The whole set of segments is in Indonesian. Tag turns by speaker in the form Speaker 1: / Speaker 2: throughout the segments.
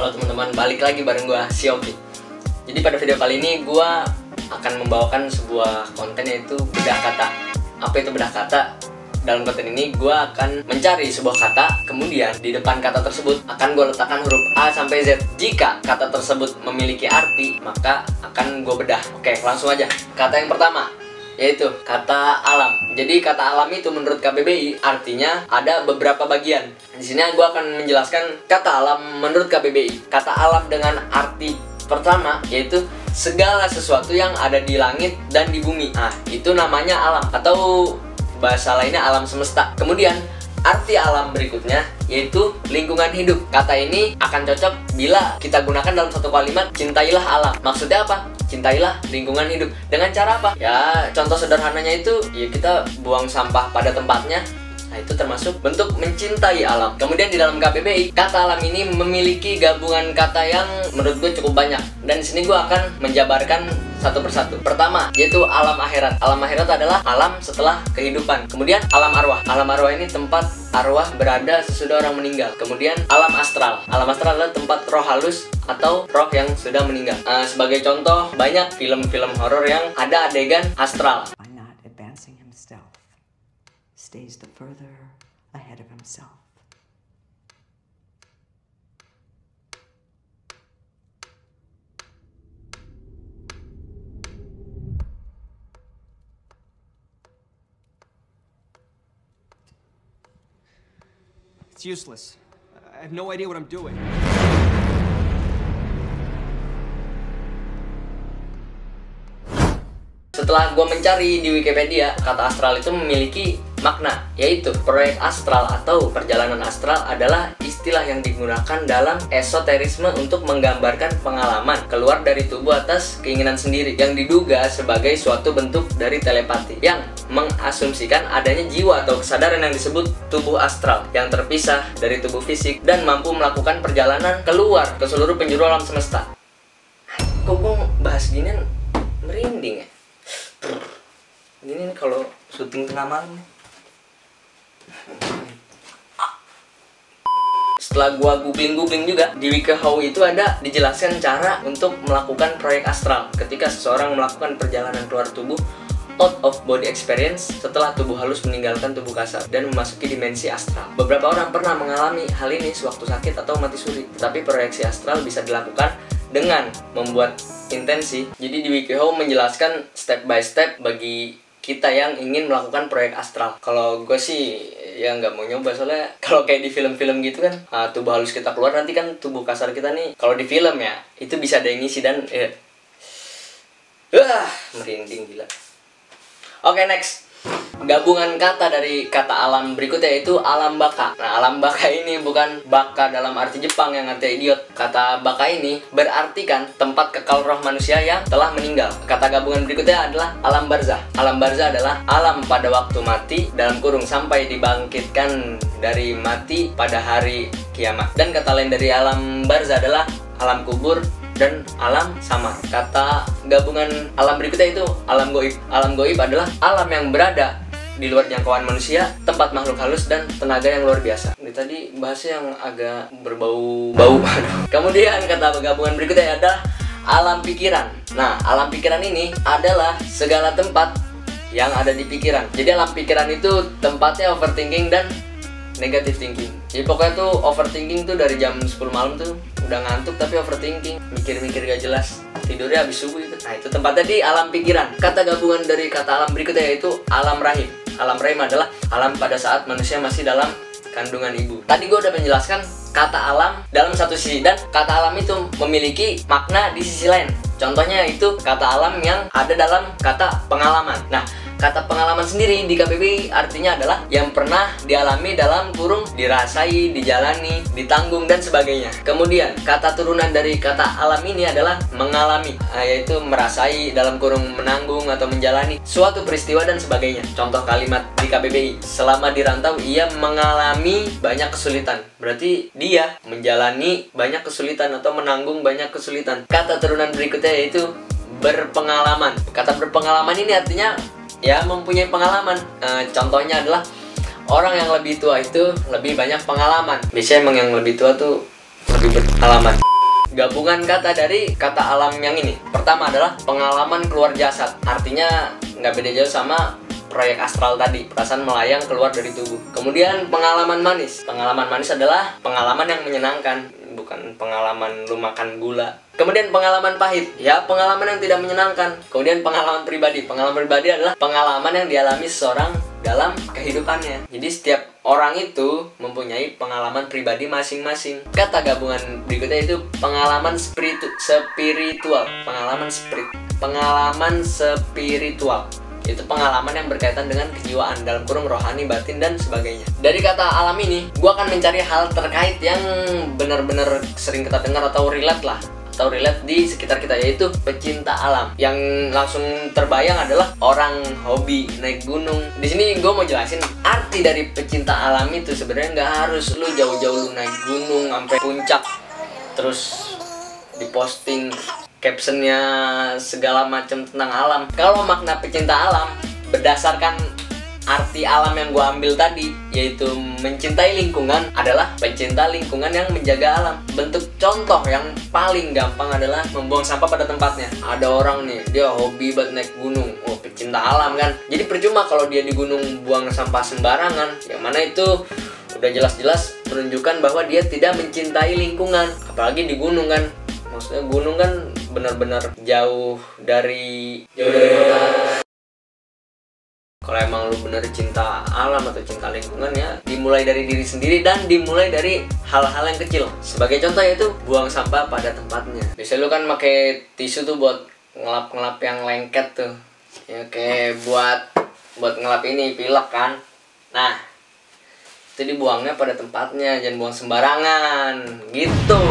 Speaker 1: Halo teman-teman, balik lagi bareng gua Siopi. Jadi pada video kali ini gua akan membawakan sebuah konten, yaitu bedah kata. Apa itu bedah kata? Dalam konten ini gua akan mencari sebuah kata, kemudian di depan kata tersebut akan gua letakkan huruf A sampai Z. Jika kata tersebut memiliki arti, maka akan gua bedah. Oke, langsung aja. Kata yang pertama yaitu kata alam. Jadi kata alam itu menurut KBBI artinya ada beberapa bagian. Di sini gue akan menjelaskan kata alam menurut KBBI. Kata alam dengan arti pertama yaitu segala sesuatu yang ada di langit dan di bumi. Nah, itu namanya alam, atau bahasa lainnya alam semesta. Kemudian arti alam berikutnya yaitu lingkungan hidup. Kata ini akan cocok bila kita gunakan dalam satu kalimat, cintailah alam. Maksudnya apa? Cintailah lingkungan hidup. Dengan cara apa? Ya, contoh sederhananya itu ya kita buang sampah pada tempatnya. Nah, itu termasuk bentuk mencintai alam. Kemudian di dalam KBBI, kata alam ini memiliki gabungan kata yang menurut gue cukup banyak. Dan di sini gue akan menjabarkan satu persatu. Pertama, yaitu alam akhirat. Alam akhirat adalah alam setelah kehidupan. Kemudian alam arwah. Alam arwah ini tempat arwah berada sesudah orang meninggal. Kemudian alam astral. Alam astral adalah tempat roh halus atau roh yang sudah meninggal. Sebagai contoh, banyak film-film horor yang ada adegan astral.
Speaker 2: By not advancing himself, stays the further ahead of himself.
Speaker 3: It's useless. I have no idea what I'm doing.
Speaker 1: Setelah gue mencari di Wikipedia, kata astral itu memiliki makna, yaitu proyek astral atau perjalanan astral adalah istilah yang digunakan dalam esoterisme untuk menggambarkan pengalaman keluar dari tubuh atas keinginan sendiri yang diduga sebagai suatu bentuk dari telepati yang mengasumsikan adanya jiwa atau kesadaran yang disebut tubuh astral yang terpisah dari tubuh fisik dan mampu melakukan perjalanan keluar ke seluruh penjuru alam semesta. Kok gue bahas ginian merinding ya? Ini nih kalau syuting tengah malam nih. Setelah gua googling juga, di WikiHow itu ada dijelaskan cara untuk melakukan proyek astral ketika seseorang melakukan perjalanan keluar tubuh, out of body experience, setelah tubuh halus meninggalkan tubuh kasar dan memasuki dimensi astral. Beberapa orang pernah mengalami hal ini sewaktu sakit atau mati suri. Tetapi proyeksi astral bisa dilakukan dengan membuat intensi. Jadi di WikiHow menjelaskan step by step bagi kita yang ingin melakukan proyek astral. Kalau gue sih ya nggak mau nyoba, soalnya kalau kayak di film-film gitu kan, tubuh halus kita keluar, nanti kan tubuh kasar kita nih, kalau di film ya itu bisa ada yang ngisi dan merinding gila. Oke, next. Gabungan kata dari kata alam berikutnya yaitu alam baka. Nah, alam baka ini bukan baka dalam arti Jepang yang artinya idiot. Kata baka ini berartikan tempat kekal roh manusia yang telah meninggal. Kata gabungan berikutnya adalah alam barzah. Alam barzah adalah alam pada waktu mati dalam kurung sampai dibangkitkan dari mati pada hari kiamat. Dan kata lain dari alam barzah adalah alam kubur dan alam samar. Kata gabungan alam berikutnya itu alam goib. Alam goib adalah alam yang berada di luar jangkauan manusia, tempat makhluk halus dan tenaga yang luar biasa. Ini tadi bahasnya yang agak berbau-bau. Kemudian kata gabungan berikutnya adalah alam pikiran. Nah, alam pikiran ini adalah segala tempat yang ada di pikiran. Jadi alam pikiran itu tempatnya overthinking dan negative thinking. Jadi pokoknya tuh overthinking tuh dari jam 10 malam tuh udah ngantuk tapi overthinking, mikir-mikir gak jelas, tidurnya habis subuh itu. Nah, itu tempatnya di alam pikiran. Kata gabungan dari kata alam berikutnya yaitu alam rahim. Alam rahim adalah alam pada saat manusia masih dalam kandungan ibu. Tadi gue udah menjelaskan kata alam dalam satu sisi, dan kata alam itu memiliki makna di sisi lain. Contohnya itu kata alam yang ada dalam kata pengalaman. Nah, kata pengalaman sendiri di KBBI artinya adalah yang pernah dialami dalam kurung dirasai, dijalani, ditanggung, dan sebagainya. Kemudian, kata turunan dari kata alam ini adalah mengalami, yaitu merasai dalam kurung menanggung atau menjalani suatu peristiwa dan sebagainya. Contoh kalimat di KBBI, selama di rantau ia mengalami banyak kesulitan. Berarti dia menjalani banyak kesulitan atau menanggung banyak kesulitan. Kata turunan berikutnya yaitu berpengalaman. Kata berpengalaman ini artinya ya mempunyai pengalaman. Contohnya adalah orang yang lebih tua itu lebih banyak pengalaman. Biasanya emang yang lebih tua tuh lebih berpengalaman. Gabungan kata dari kata alam yang ini. Pertama adalah pengalaman keluar jasad. Artinya nggak beda jauh sama proyek astral tadi, perasaan melayang keluar dari tubuh. Kemudian pengalaman manis. Pengalaman manis adalah pengalaman yang menyenangkan, bukan pengalaman lu makan gula. Kemudian pengalaman pahit, ya pengalaman yang tidak menyenangkan. Kemudian pengalaman pribadi. Pengalaman pribadi adalah pengalaman yang dialami seseorang dalam kehidupannya. Jadi setiap orang itu mempunyai pengalaman pribadi masing-masing. Kata gabungan berikutnya itu pengalaman spiritual. Pengalaman spiritual. Itu pengalaman yang berkaitan dengan kejiwaan, dalam kurung rohani, batin, dan sebagainya. Dari kata alam ini, gue akan mencari hal terkait yang benar-benar sering kita dengar atau relate lah, atau relate di sekitar kita, yaitu pecinta alam. Yang langsung terbayang adalah orang hobi naik gunung. Di sini gue mau jelasin arti dari pecinta alam itu. Sebenarnya nggak harus lu jauh-jauh lu naik gunung sampai puncak terus diposting captionnya segala macam tentang alam. Kalau makna pecinta alam berdasarkan arti alam yang gue ambil tadi, yaitu mencintai lingkungan, adalah pencinta lingkungan yang menjaga alam. Bentuk contoh yang paling gampang adalah membuang sampah pada tempatnya. Ada orang nih, dia hobi buat naik gunung, oh pecinta alam kan. Jadi percuma kalau dia di gunung buang sampah sembarangan, yang mana itu udah jelas-jelas menunjukkan bahwa dia tidak mencintai lingkungan. Apalagi di gunung kan, maksudnya gunung kan benar-benar jauh dari kota. Kalau emang lu bener cinta alam atau cinta lingkungan, ya dimulai dari diri sendiri dan dimulai dari hal-hal yang kecil. Sebagai contoh yaitu buang sampah pada tempatnya. Biasanya lu kan pakai tisu tuh buat ngelap-ngelap yang lengket tuh, ya kayak buat ngelap ini pilek kan. Nah itu dibuangnya pada tempatnya, jangan buang sembarangan gitu.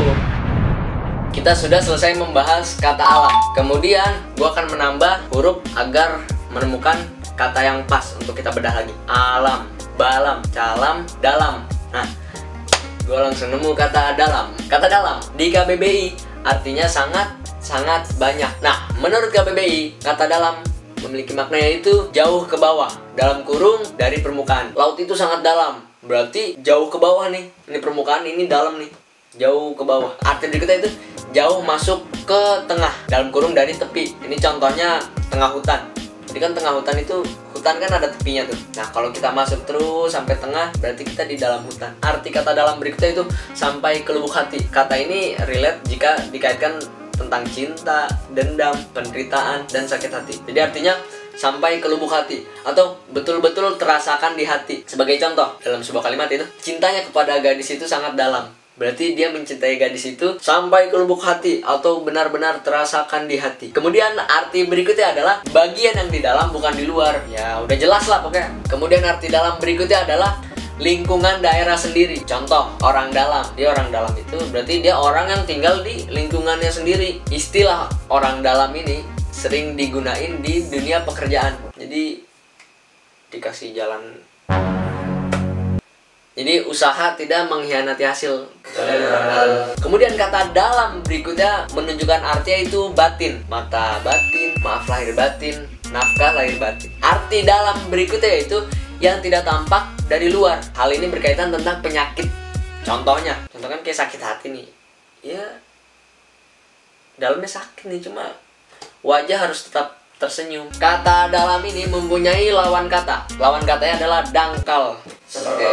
Speaker 1: Kita sudah selesai membahas kata alam. Kemudian gua akan menambah huruf agar menemukan kata yang pas untuk kita bedah lagi. Alam, balam, calam, dalam. Nah, gue langsung nemu kata dalam. Kata dalam di KBBI artinya sangat banyak. Nah, menurut KBBI, kata dalam memiliki makna yaitu jauh ke bawah, dalam kurung dari permukaan. Laut itu sangat dalam, berarti jauh ke bawah nih. Ini permukaan, ini dalam nih, jauh ke bawah. Arti berikutnya itu jauh masuk ke tengah, dalam kurung dari tepi. Ini contohnya tengah hutan. Jadi kan tengah hutan itu, hutan kan ada tepinya tuh. Nah kalau kita masuk terus sampai tengah, berarti kita di dalam hutan. Arti kata dalam berikutnya itu sampai ke lubuk hati. Kata ini relate jika dikaitkan tentang cinta, dendam, penderitaan, dan sakit hati. Jadi artinya sampai ke lubuk hati atau betul-betul terasakan di hati. Sebagai contoh dalam sebuah kalimat itu, cintanya kepada gadis itu sangat dalam. Berarti dia mencintai gadis itu sampai ke lubuk hati atau benar-benar terasakan di hati. Kemudian arti berikutnya adalah bagian yang di dalam bukan di luar. Ya udah jelas lah pokoknya. Kemudian arti dalam berikutnya adalah lingkungan daerah sendiri. Contoh, orang dalam. Dia orang dalam itu berarti dia orang yang tinggal di lingkungannya sendiri. Istilah orang dalam ini sering digunain di dunia pekerjaan. Jadi dikasih jalan. Jadi usaha tidak mengkhianati hasil. Kemudian kata dalam berikutnya menunjukkan artinya itu batin. Mata batin, maaf lahir batin, nafkah lahir batin. Arti dalam berikutnya yaitu yang tidak tampak dari luar. Hal ini berkaitan tentang penyakit. Contohnya kan kayak sakit hati nih. Ya dalamnya sakit nih, cuma wajah harus tetap tersenyum. Kata dalam ini mempunyai lawan kata. Lawan katanya adalah dangkal. Oke.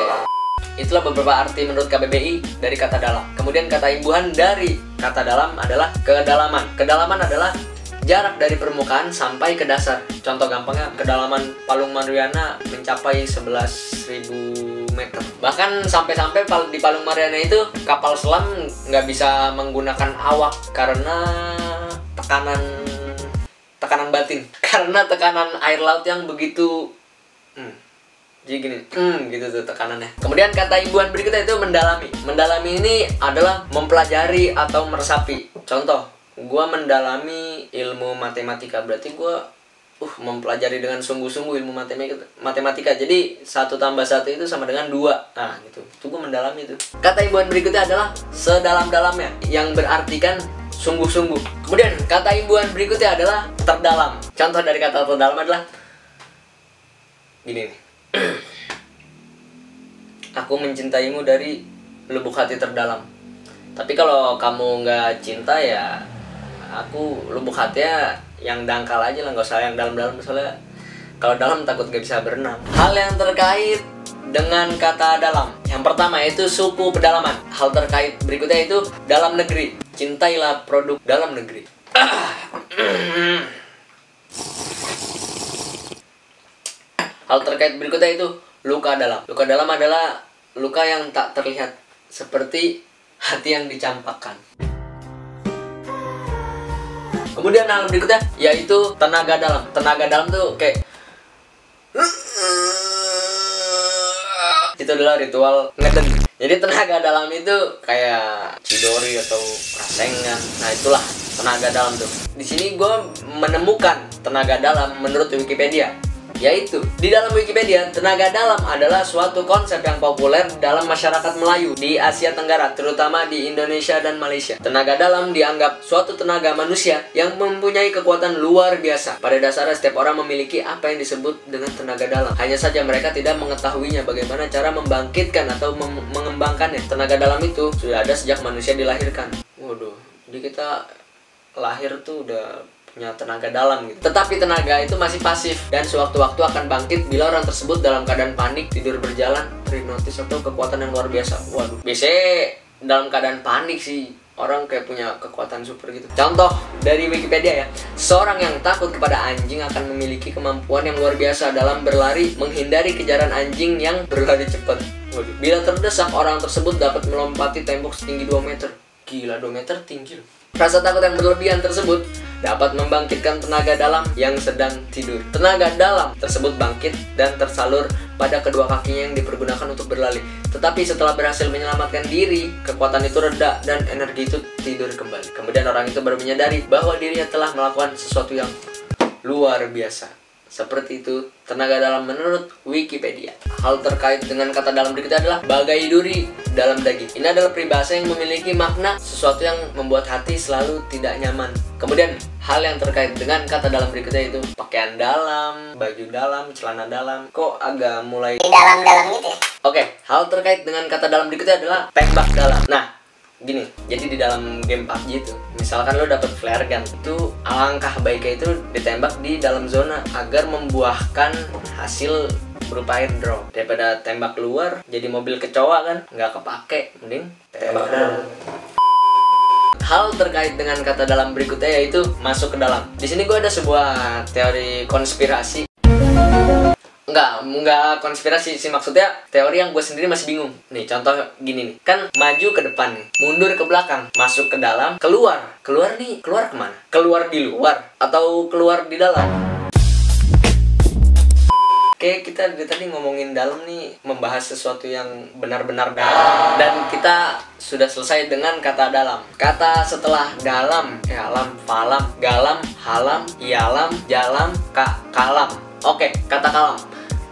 Speaker 1: Itulah beberapa arti menurut KBBI dari kata dalam. Kemudian kata imbuhan dari kata dalam adalah kedalaman. Kedalaman adalah jarak dari permukaan sampai ke dasar. Contoh gampangnya, kedalaman Palung Mariana mencapai 11.000 meter. Bahkan sampai-sampai di Palung Mariana itu kapal selam nggak bisa menggunakan awak karena tekanan batin. Karena tekanan air laut yang begitu jadi gini, gitu tuh tekanannya. Kemudian kata imbuhan berikutnya itu mendalami. Mendalami ini adalah mempelajari atau meresapi. Contoh, gua mendalami ilmu matematika. Berarti gua mempelajari dengan sungguh-sungguh ilmu matematika. Jadi 1 tambah 1 itu sama dengan 2. Nah gitu, itu gua mendalami itu. Kata imbuhan berikutnya adalah sedalam-dalamnya, yang berartikan sungguh-sungguh. Kemudian kata imbuhan berikutnya adalah terdalam. Contoh dari kata terdalam adalah gini nih. Aku mencintaimu dari lubuk hati terdalam. Tapi kalau kamu nggak cinta ya aku lubuk hatinya yang dangkal aja lah, nggak usah yang dalam-dalam, soalnya kalau dalam takut gak bisa berenang. Hal yang terkait dengan kata dalam, yang pertama itu suku pedalaman. Hal terkait berikutnya itu dalam negeri. Cintailah produk dalam negeri. Hal terkait berikutnya itu luka dalam. Luka dalam adalah luka yang tak terlihat, seperti hati yang dicampakkan. Kemudian hal berikutnya yaitu tenaga dalam. Tenaga dalam tuh kayak itu adalah ritual ngeden. Jadi tenaga dalam itu kayak Chidori atau Rasengan. Nah itulah tenaga dalam tuh. Di sini gue menemukan tenaga dalam menurut Wikipedia. Yaitu, di dalam Wikipedia, tenaga dalam adalah suatu konsep yang populer dalam masyarakat Melayu di Asia Tenggara, terutama di Indonesia dan Malaysia. Tenaga dalam dianggap suatu tenaga manusia yang mempunyai kekuatan luar biasa. Pada dasarnya, setiap orang memiliki apa yang disebut dengan tenaga dalam. Hanya saja mereka tidak mengetahuinya bagaimana cara membangkitkan atau mengembangkannya. Tenaga dalam itu sudah ada sejak manusia dilahirkan. Waduh, jadi kita lahir tuh udah punya tenaga dalam gitu. Tetapi tenaga itu masih pasif dan sewaktu-waktu akan bangkit bila orang tersebut dalam keadaan panik, tidur berjalan, hipnotis atau kekuatan yang luar biasa. Waduh, biasanya dalam keadaan panik sih orang kayak punya kekuatan super gitu. Contoh dari Wikipedia ya, seorang yang takut kepada anjing akan memiliki kemampuan yang luar biasa dalam berlari, menghindari kejaran anjing yang berlari cepat. Waduh, bila terdesak, orang tersebut dapat melompati tembok setinggi 2 meter. Gila, 2 meter tinggi loh. Rasa takut yang berlebihan tersebut dapat membangkitkan tenaga dalam yang sedang tidur. Tenaga dalam tersebut bangkit dan tersalur pada kedua kakinya yang dipergunakan untuk berlari. Tetapi setelah berhasil menyelamatkan diri, kekuatan itu reda dan energi itu tidur kembali. Kemudian orang itu baru menyadari bahwa dirinya telah melakukan sesuatu yang luar biasa. Seperti itu tenaga dalam menurut Wikipedia. Hal terkait dengan kata dalam berikutnya adalah bagai duri dalam daging. Ini adalah peribahasa yang memiliki makna sesuatu yang membuat hati selalu tidak nyaman. Kemudian hal yang terkait dengan kata dalam berikutnya itu pakaian dalam, baju dalam, celana dalam. Kok agak mulai dalam-dalam gitu ya? Oke, hal terkait dengan kata dalam berikutnya adalah tembak dalam. Nah, gini, jadi di dalam game PUBG itu, misalkan lo dapet flare gun, itu alangkah baiknya itu ditembak di dalam zona agar membuahkan hasil berupa airdrop. Daripada tembak keluar jadi mobil kecoa kan, nggak kepake, mending tembak dalam. Hal terkait dengan kata dalam berikutnya yaitu masuk ke dalam. Di sini gue ada sebuah teori konspirasi. Enggak konspirasi sih, maksudnya teori yang gue sendiri masih bingung. Nih contoh gini nih, kan maju ke depan nih, mundur ke belakang, masuk ke dalam, keluar nih, keluar kemana? Keluar di luar atau keluar di dalam? Oke, kita dari tadi ngomongin dalam nih, membahas sesuatu yang benar-benar dalam, dan kita sudah selesai dengan kata dalam. Kata setelah dalam, alam, falam, galam, halam, ialam, jalam, kalam. Oke, kata kalam.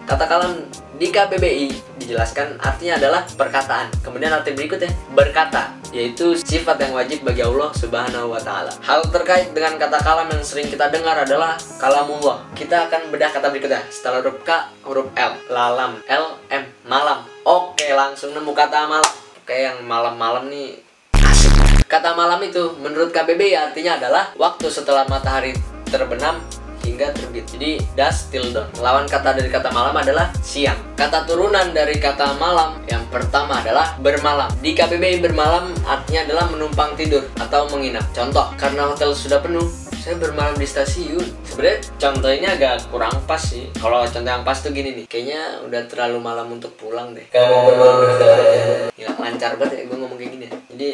Speaker 1: Kata kalam di KBBI dijelaskan artinya adalah perkataan. Kemudian arti berikutnya berkata, yaitu sifat yang wajib bagi Allah Subhanahu wa Ta'ala. Hal terkait dengan kata kalam yang sering kita dengar adalah kalamullah. Kita akan bedah kata berikutnya. Setelah huruf K, huruf L, lalam, L, M, malam. Oke, langsung nemu kata malam. Oke, yang malam-malam nih asik. Kata malam itu menurut KBBI artinya adalah waktu setelah matahari terbenam hingga terbit. Jadi dusk till dawn. Lawan kata dari kata malam adalah siang. Kata turunan dari kata malam yang pertama adalah bermalam. Di KBBI bermalam artinya adalah menumpang tidur atau menginap. Contoh, karena hotel sudah penuh, saya bermalam di stasiun. Sebenarnya contohnya agak kurang pas sih. Kalau contoh yang pas tuh gini nih, kayaknya udah terlalu malam untuk pulang deh. Kamu bermalam di stasiun. Ya lancar banget ya gue ngomong kayak gini. Jadi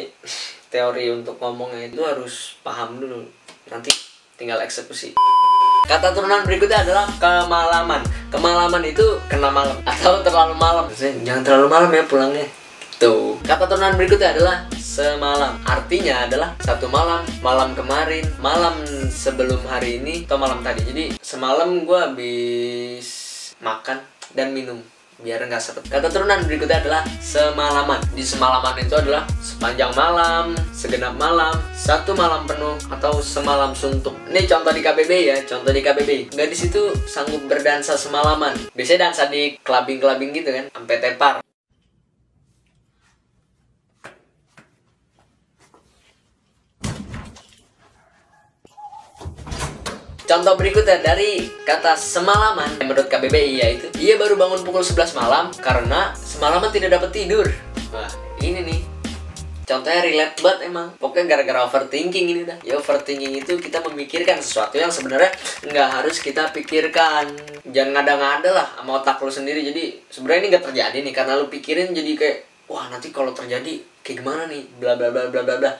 Speaker 1: teori untuk ngomongnya itu harus paham dulu. Nanti tinggal eksekusi. Kata turunan berikutnya adalah kemalaman. Kemalaman itu kena malam atau terlalu malam. Jangan terlalu malam ya pulangnya. Tuh. Kata turunan berikutnya adalah semalam. Artinya adalah satu malam, malam kemarin, malam sebelum hari ini, atau malam tadi. Jadi semalam gue habis makan dan minum biar nggak seret. Kata turunan berikutnya adalah semalaman. Di semalaman itu adalah sepanjang malam, segenap malam, satu malam penuh, atau semalam suntuk. Ini contoh di KBBI ya, contoh di KBBI. Gadis itu sanggup berdansa semalaman. Biasanya dansa di clubbing-clubbing gitu kan, sampai tepar. Contoh berikutnya dari kata semalaman menurut KBBI, yaitu ia baru bangun pukul 11 malam karena semalaman tidak dapat tidur. Wah, ini nih contohnya relate banget emang. Pokoknya gara-gara overthinking ini dah. Ya overthinking itu kita memikirkan sesuatu yang sebenarnya nggak harus kita pikirkan. Jangan ngada-ngada lah sama otak lu sendiri. Jadi sebenarnya ini nggak terjadi nih karena lu pikirin, jadi kayak wah nanti kalau terjadi kayak gimana nih, bla bla bla bla bla bla.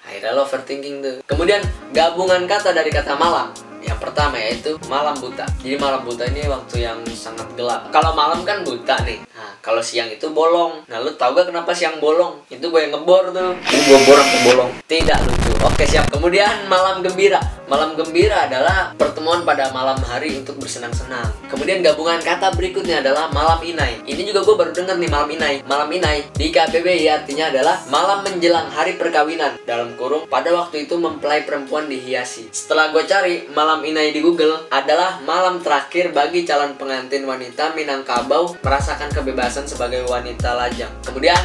Speaker 1: Akhirnya lo overthinking tuh. Kemudian gabungan kata dari kata malam. Yang pertama yaitu malam buta. Jadi malam buta ini waktu yang sangat gelap. Kalau malam kan buta nih. Nah, kalau siang itu bolong. Nah, lu tau gak kenapa siang bolong? Itu gue yang ngebor tuh. Ini gue bor sampai bolong. Tidak lucu. Oke, siap. Kemudian malam gembira. Malam gembira adalah pertemuan pada malam hari untuk bersenang-senang. Kemudian gabungan kata berikutnya adalah malam inai. Ini juga gue baru denger nih, malam inai. Malam inai di KBBI artinya adalah malam menjelang hari perkawinan. Dalam kurung, pada waktu itu mempelai perempuan dihiasi. Setelah gue cari, malam inai di Google adalah malam terakhir bagi calon pengantin wanita Minangkabau merasakan kebebasan sebagai wanita lajang. Kemudian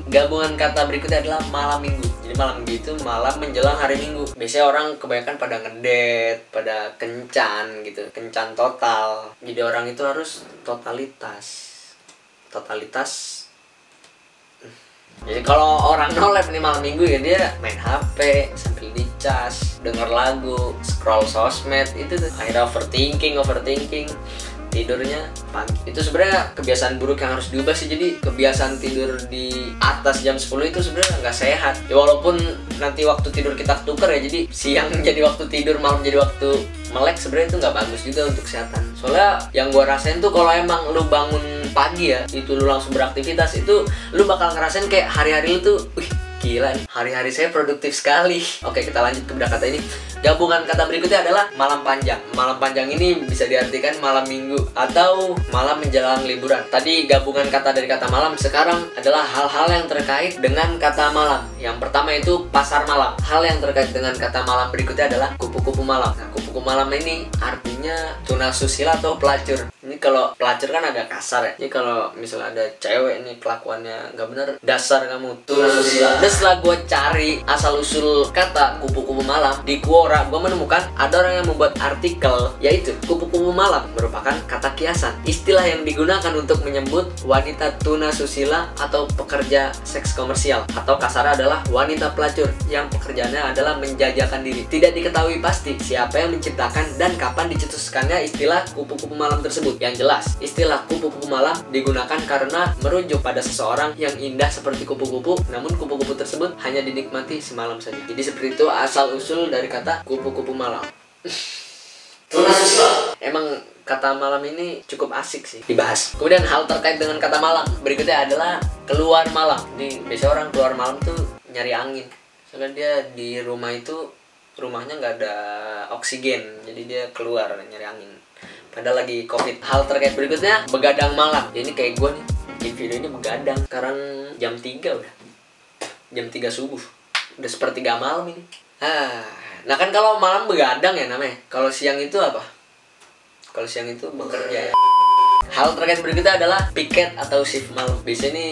Speaker 1: gabungan kata berikutnya adalah malam minggu. Jadi malam minggu itu malam menjelang hari Minggu. Biasanya orang kebanyakan pada ngedet, pada kencan gitu, kencan total. Jadi orang itu harus totalitas. Jadi kalau orang nolep nih malam minggu ya dia main HP sambil dicas, denger lagu, scroll sosmed, itu tuh akhirnya overthinking. Tidurnya pagi. Itu sebenarnya kebiasaan buruk yang harus diubah sih. Jadi kebiasaan tidur di atas jam 10 itu sebenarnya nggak sehat. Ya walaupun nanti waktu tidur kita tukar ya, jadi siang jadi waktu tidur, malam jadi waktu melek, sebenarnya itu nggak bagus juga untuk kesehatan. Soalnya yang gua rasain tuh kalau emang lu bangun pagi ya, itu lu langsung beraktivitas, itu lu bakal ngerasain kayak hari-hari lu tuh, wih gila nih, hari-hari saya produktif sekali. Oke, kita lanjut ke kata ini. Gabungan kata berikutnya adalah malam panjang. Malam panjang ini bisa diartikan malam minggu atau malam menjelang liburan. Tadi gabungan kata dari kata malam, sekarang adalah hal-hal yang terkait dengan kata malam. Yang pertama itu pasar malam. Hal yang terkait dengan kata malam berikutnya adalah kupu-kupu malam. Nah, kupu-kupu malam ini artinya tunasusila atau pelacur. Ini kalau pelacur kan agak kasar ya. Ini kalau misalnya ada cewek ini kelakuannya nggak bener, dasar kamu tunasusila. Dan setelah gue cari asal-usul kata kupu-kupu malam di Quora, gue menemukan ada orang yang membuat artikel, yaitu kupu-kupu malam merupakan kata kiasan, istilah yang digunakan untuk menyebut wanita tunasusila atau pekerja seks komersial, atau kasarnya adalah wanita pelacur yang pekerjaannya adalah menjajakan diri. Tidak diketahui pasti siapa yang menciptakan dan kapan dicetuskannya istilah kupu-kupu malam tersebut. Yang jelas, istilah kupu-kupu malam digunakan karena merujuk pada seseorang yang indah seperti kupu-kupu, namun kupu-kupu tersebut hanya dinikmati semalam saja. Jadi seperti itu asal-usul dari kata kupu-kupu malam. Emang kata malam ini cukup asik sih dibahas. Kemudian hal terkait dengan kata malam berikutnya adalah keluar malam. Jadi biasanya orang keluar malam tuh nyari angin. Soalnya dia di rumah itu, rumahnya nggak ada oksigen, jadi dia keluar nyari angin. Padahal lagi COVID. Hal terkait berikutnya begadang malam. Ya, ini kayak gue nih, bikin video ini begadang. Sekarang jam 3 udah. Jam 3 subuh. Udah sepertiga malam ini. Nah kan kalau malam begadang ya namanya. Kalau siang itu apa? Kalau siang itu bekerja ya. Hal terkait berikutnya adalah piket atau shift malam. Biasanya ini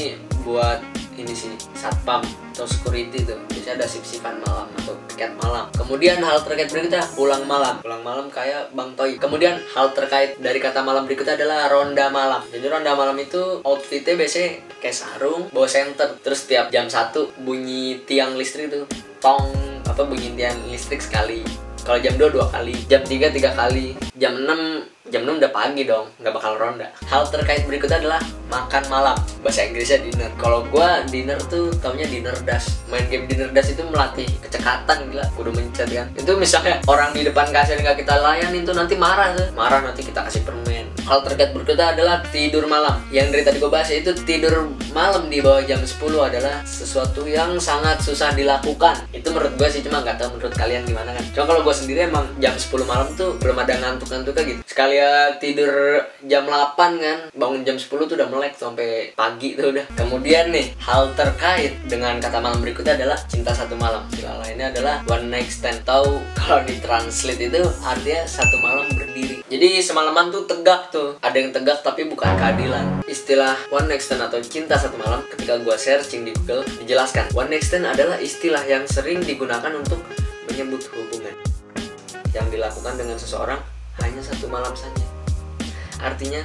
Speaker 1: buat ini sih, satpam atau security tuh. Biasanya ada shift-shiftan malam atau piket malam. Kemudian hal terkait berikutnya pulang malam. Pulang malam kayak Bang Toy. Kemudian hal terkait dari kata malam berikutnya adalah ronda malam. Jadi ronda malam itu outfitnya biasanya kayak sarung, bawa senter. Terus tiap jam 1 bunyi tiang listrik tuh, tong, apa bunyi tiang listrik sekali. Kalau jam 2 2 kali, jam 3 3 kali, jam 6 udah pagi dong, nggak bakal ronda. Hal terkait berikutnya adalah makan malam. Bahasa Inggrisnya dinner. Kalau gua dinner tuh taunya dinner dash. Main game dinner dash itu melatih kecekatan, gila. Kudu mencet kan. Itu misalnya orang di depan kasir nggak kita layanin tuh nanti marah tuh. Marah nanti kita kasih permen. Hal terkait berikutnya adalah tidur malam. Yang dari tadi gua bahas itu tidur malam di bawah jam 10 adalah sesuatu yang sangat susah dilakukan. Itu menurut gua sih, cuma nggak tahu menurut kalian gimana kan. Cuma kalau gua sendiri emang jam 10 malam tuh belum ada ngantuk-ngantuknya gitu. Sekali tidur jam 8 kan, bangun jam 10 tuh udah melek sampai pagi tuh udah. Kemudian nih, hal terkait dengan kata malam berikutnya adalah cinta satu malam. Istilah lainnya adalah one night stand. Tahu kalau ditranslate itu artinya satu malam berdiri. Jadi semalaman tuh tegak tuh. Ada yang tegak tapi bukan keadilan. Istilah one night stand atau cinta satu malam ketika gua searching di Google dijelaskan, one night stand adalah istilah yang sering digunakan untuk menyebut hubungan. yang dilakukan dengan seseorang hanya 1 malam saja. Artinya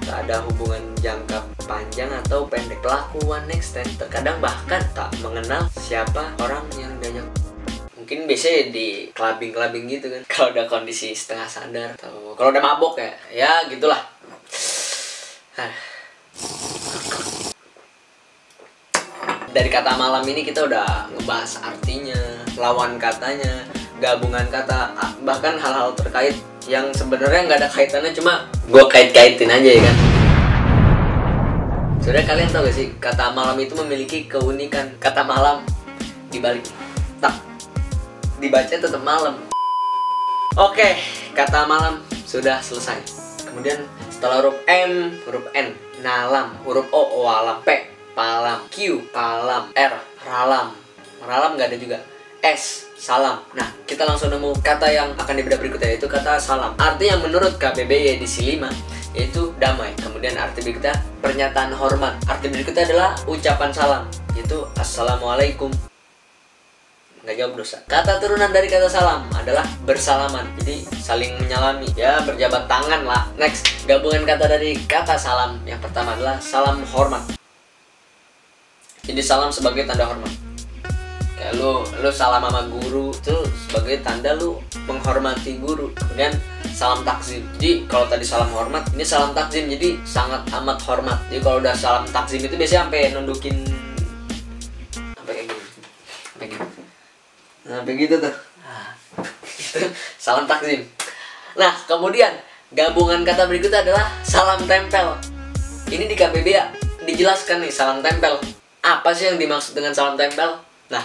Speaker 1: tak ada hubungan jangka panjang atau pendek. Pelaku one night stand terkadang bahkan tak mengenal siapa orang yang diajak. Mungkin biasanya di clubbing gitu kan, kalau udah kondisi setengah sadar atau kalau udah mabok ya gitulah. Dari kata malam ini kita udah ngebahas artinya, lawan katanya, gabungan kata, bahkan hal-hal terkait yang sebenarnya nggak ada kaitannya, cuma gue kait-kaitin aja ya kan. Saudara, kalian tahu gak sih kata malam itu memiliki keunikan. Kata malam dibalik tak dibaca tetap malam. Oke, kata malam sudah selesai. Kemudian setelah huruf M, huruf N, nalam, huruf O, walam, P, palam, Q, kalam, R, ralam. Ralam nggak ada juga. S, salam. Nah, kita langsung nemu kata yang akan dibedah berikutnya, yaitu kata salam. Artinya menurut KBBY edisi 5 yaitu damai. Kemudian arti berikutnya pernyataan hormat. Arti berikutnya adalah ucapan salam, yaitu assalamualaikum. Nggak jawab dosa. Kata turunan dari kata salam adalah bersalaman, jadi saling menyalami, ya berjabat tangan lah. Next, gabungan kata dari kata salam yang pertama adalah salam hormat. Jadi salam sebagai tanda hormat. Kayak lu salam sama guru itu sebagai tanda lu menghormati guru. Kemudian salam takzim. Jadi kalau tadi salam hormat, ini salam takzim, jadi sangat amat hormat. Jadi kalau udah salam takzim itu biasanya sampai nundukin sampai kayak gini. Sampai gitu tuh. Nah, itu salam takzim. Nah, kemudian gabungan kata berikutnya adalah salam tempel. Ini di KBB ya dijelaskan nih salam tempel. Apa sih yang dimaksud dengan salam tempel? Nah,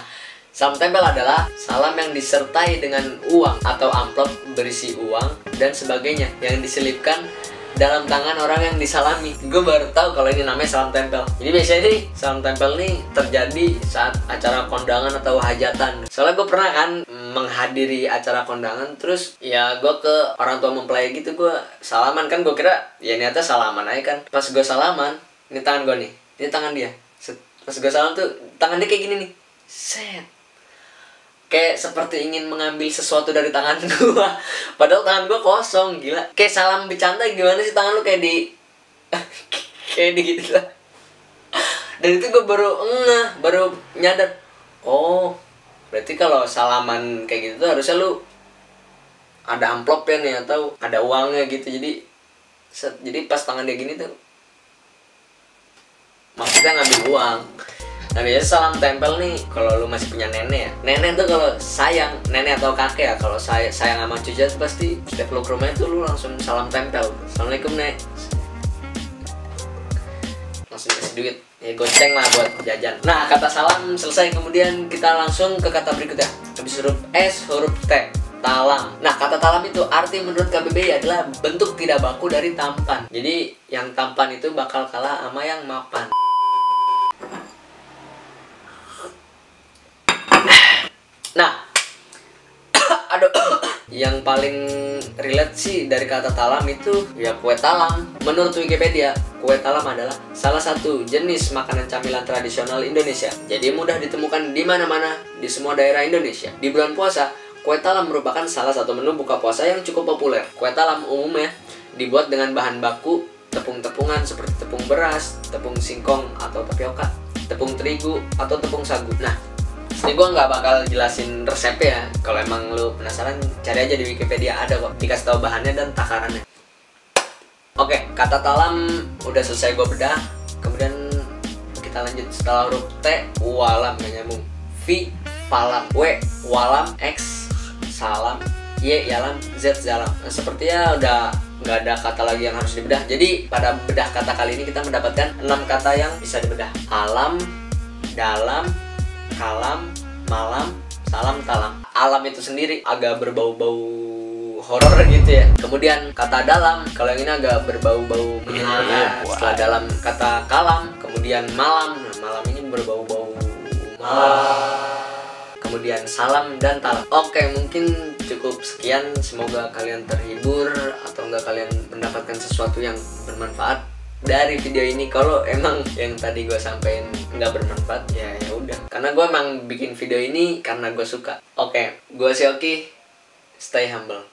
Speaker 1: salam tempel adalah salam yang disertai dengan uang atau amplop berisi uang dan sebagainya yang diselipkan dalam tangan orang yang disalami. Gue baru tahu kalau ini namanya salam tempel. Jadi biasanya nih salam tempel nih terjadi saat acara kondangan atau hajatan. Soalnya gue pernah kan menghadiri acara kondangan, terus ya gue ke orang tua mempelai gitu, gue salaman kan, gue kira ya niatnya salaman aja kan. Pas gue salaman, ini tangan gue nih, ini tangan dia. Pas gue salam tuh tangan dia kayak gini nih, set, kayak seperti ingin mengambil sesuatu dari tangan gue. Padahal tangan gue kosong, gila. Kayak salam bercanda gimana sih tangan lu kayak di kayak di gitu lah. Dan itu gue baru nyadar. Oh, berarti kalau salaman kayak gitu tuh harusnya lu ada amplopnya nih atau ada uangnya gitu. Jadi pas tangan dia gini tuh maksudnya ngambil uang. Nah, biasanya salam tempel nih kalau lu masih punya nenek ya. Nenek tuh kalau sayang, nenek atau kakek ya, kalau sayang sama cucu tuh pasti setiap lu ke rumahnya tuh lu langsung salam tempel. Assalamualaikum nek. Langsung kasih duit. Ya goceng lah buat jajan. Nah, kata salam selesai, kemudian kita langsung ke kata berikutnya. Habis huruf S, huruf T. Talam. Nah, kata talam itu arti menurut KBBI adalah bentuk tidak baku dari tampan. Jadi yang tampan itu bakal kalah sama yang mapan. Nah, aduh, yang paling relate sih dari kata talam itu ya kue talam. Menurut Wikipedia, kue talam adalah salah satu jenis makanan camilan tradisional Indonesia. Jadi mudah ditemukan di mana-mana di semua daerah Indonesia. Di bulan puasa, kue talam merupakan salah satu menu buka puasa yang cukup populer. Kue talam umumnya dibuat dengan bahan baku tepung-tepungan seperti tepung beras, tepung singkong atau tapioka, tepung terigu atau tepung sagu. Nah, ini gue nggak bakal jelasin resepnya ya. Kalau emang lu penasaran, cari aja di Wikipedia, ada kok dikasih tahu bahannya dan takarannya. Oke, kata talam udah selesai gue bedah. Kemudian kita lanjut setelah huruf T, walam, gak nyambung. V, palam. W, walam. X, salam. Y, yalam. Z, zalam. Nah, sepertinya udah nggak ada kata lagi yang harus dibedah. Jadi pada bedah kata kali ini kita mendapatkan 6 kata yang bisa dibedah. Alam, dalam, kalam, malam, salam, talam. Alam itu sendiri agak berbau-bau horor gitu ya. Kemudian kata dalam, kalau yang ini agak berbau-bau menyenangkan. Setelah dalam kata kalam, kemudian malam. Nah, malam ini berbau-bau malam. Kemudian salam dan talam. Oke, mungkin cukup sekian. Semoga kalian terhibur atau enggak kalian mendapatkan sesuatu yang bermanfaat dari video ini. Kalau emang yang tadi gue sampein nggak bermanfaat, ya udah. Karena gue emang bikin video ini karena gue suka. Oke, gue si Oki. stay humble.